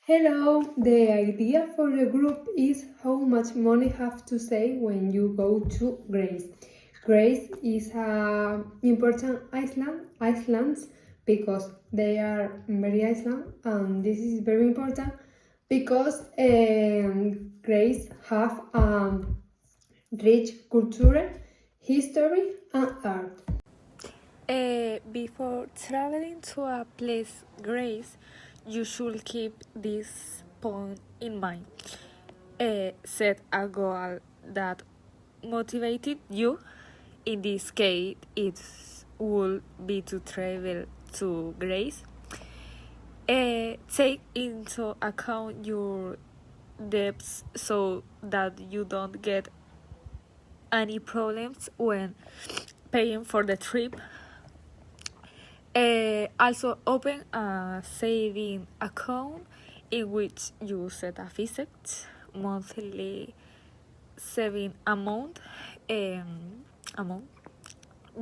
Hello, the idea for the group is how much money have to save when you go to Greece. Greece is a important islands because they are very island and this is very important because Greece have rich culture, history and art. Before traveling to a place, Grace, you should keep this point in mind. Set a goal that motivated you. In this case, it would be to travel to Grace. Take into account your debts so that you don't get any problems when paying for the trip. Also open a saving account in which you set a fixed monthly saving amount.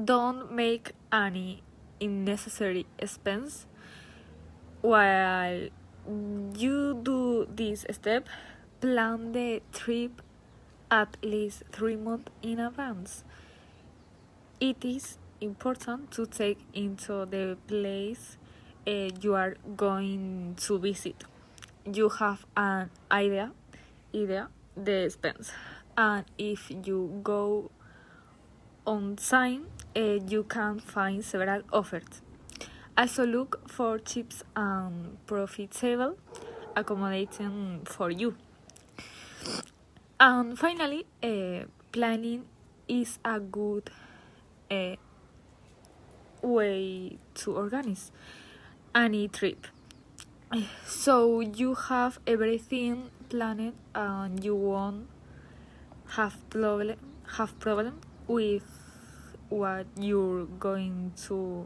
Don't make any unnecessary expense. While you do this step, plan the trip at least 3 months in advance. It is important to take into the place you are going to visit. You have an idea the expense, and if you go on time, you can find several offers. Also look for cheap and profitable accommodation for you. And finally, planning is a good way to organize any trip. So you have everything planned and you won't have problem with what you're going to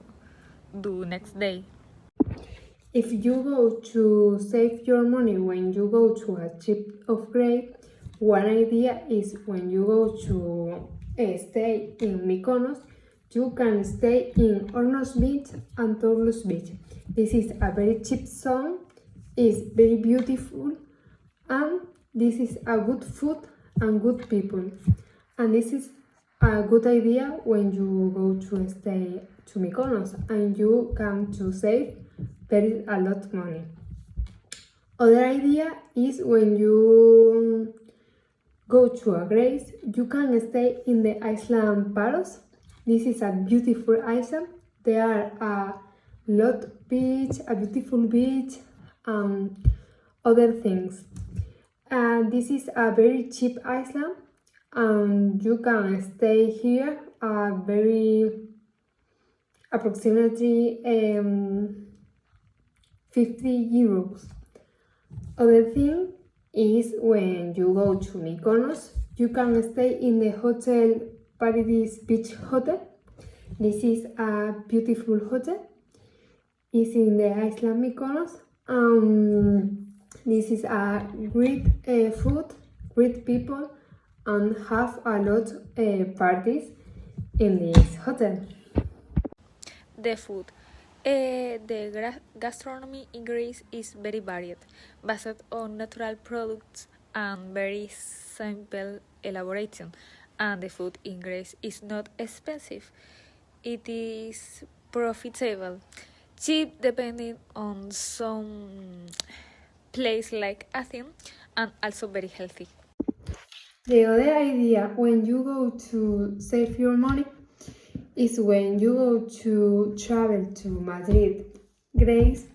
do next day. If you go to save your money when you go to a trip of grade, one idea is when you go to stay in Mykonos, you can stay in Ornos Beach and Torlos Beach. This is a very cheap zone, it's very beautiful, and this is a good food and good people. And this is a good idea when you go to stay to Mykonos and you can to save very a lot of money. Other idea is when you go to a Greece, you can stay in the island Paros. This is a beautiful island. There are a lot beach, a beautiful beach, and other things. And this is a very cheap island, and you can stay here approximately 50 euros. Other thing is when you go to Mykonos, you can stay in the Hotel Paradise Beach Hotel. This is a beautiful hotel. It's in the island Mykonos. This is a great food, great people, and have a lot parties in this hotel. The food. The gastronomy in Greece is very varied, based on natural products and very simple elaboration. And the food in Greece is not expensive. It is profitable, cheap depending on some place like Athens, and also very healthy. The other idea when you go to save your money is when you go to travel to Madrid, Greece,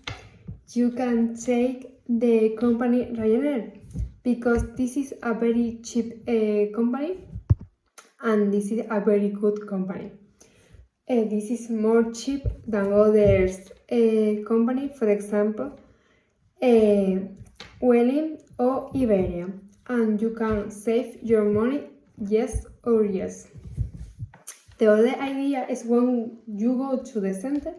you can take the company Ryanair because this is a very cheap company and this is a very good company. This is more cheap than others company, for example, Welling or Iberia, and you can save your money, yes or yes. The other idea is when you go to the center,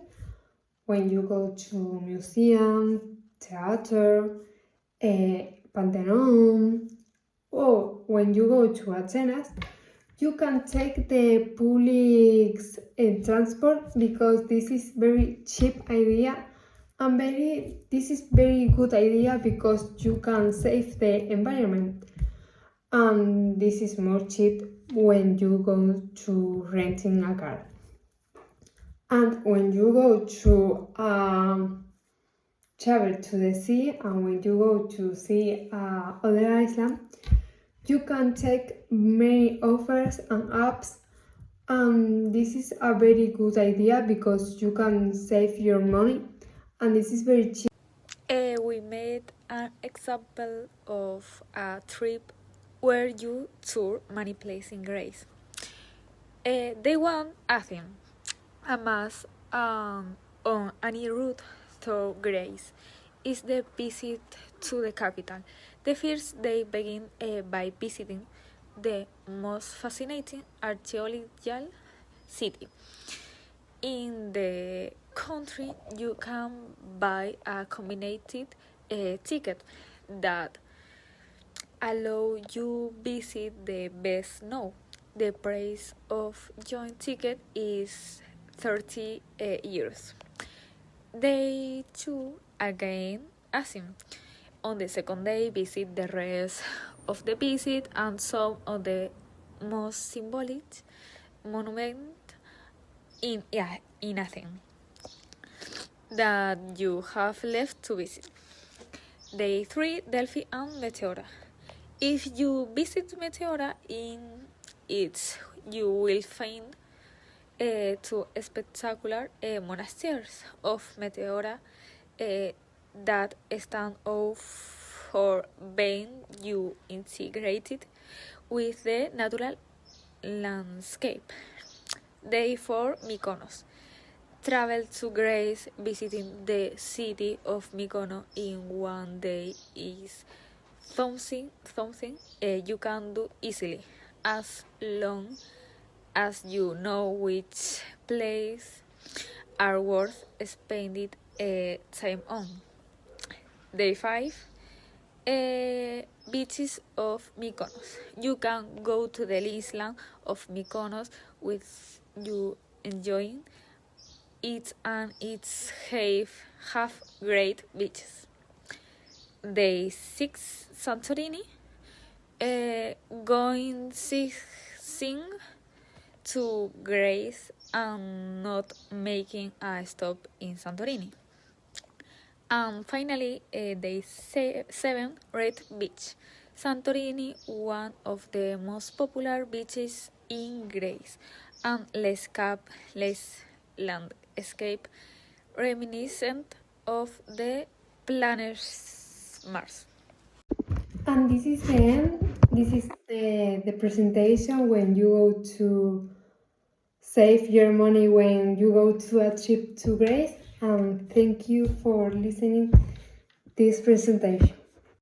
when you go to museum, theater, Pantheon, or when you go to Athens, you can take the public transport because this is very cheap idea And this is very good idea because you can save the environment. And this is more cheap when you go to renting a car. And when you go to travel to the sea and when you go to see other island, you can take many offers and apps. This is a very good idea because you can save your money and this is very cheap. We made an example of a trip where you tour many places in Greece. Day one, Athens, a must on any route through Greece is the visit to the capital. The first day begin by visiting the most fascinating archaeological city. In the country, you can buy a combined ticket that allow you visit the best now. The price of joint ticket is 30 euros. Day 2 again Asim. On the second day visit the rest of the visit and some of the most symbolic monument in Athens that you have left to visit. Day 3 Delphi and Meteora. If you visit Meteora in it, you will find two spectacular monasteries of Meteora that stand out for being you integrated with the natural landscape. Day 4 Mykonos. Travel to Greece visiting the city of Mykonos in one day is something you can do easily as long as you know which place are worth spending time on. Day 5 Beaches of Mykonos. You can go to the island of Mykonos with you enjoying it and its have great beaches. Day 6 Santorini. Going sing to Greece and not making a stop in Santorini. And finally, day 7 Red Beach. Santorini, one of the most popular beaches in Greece, and less landscape reminiscent of the planet Mars. And this is the end. This is the presentation when you go to save your money when you go to a trip to Greece. And thank you for listening this presentation.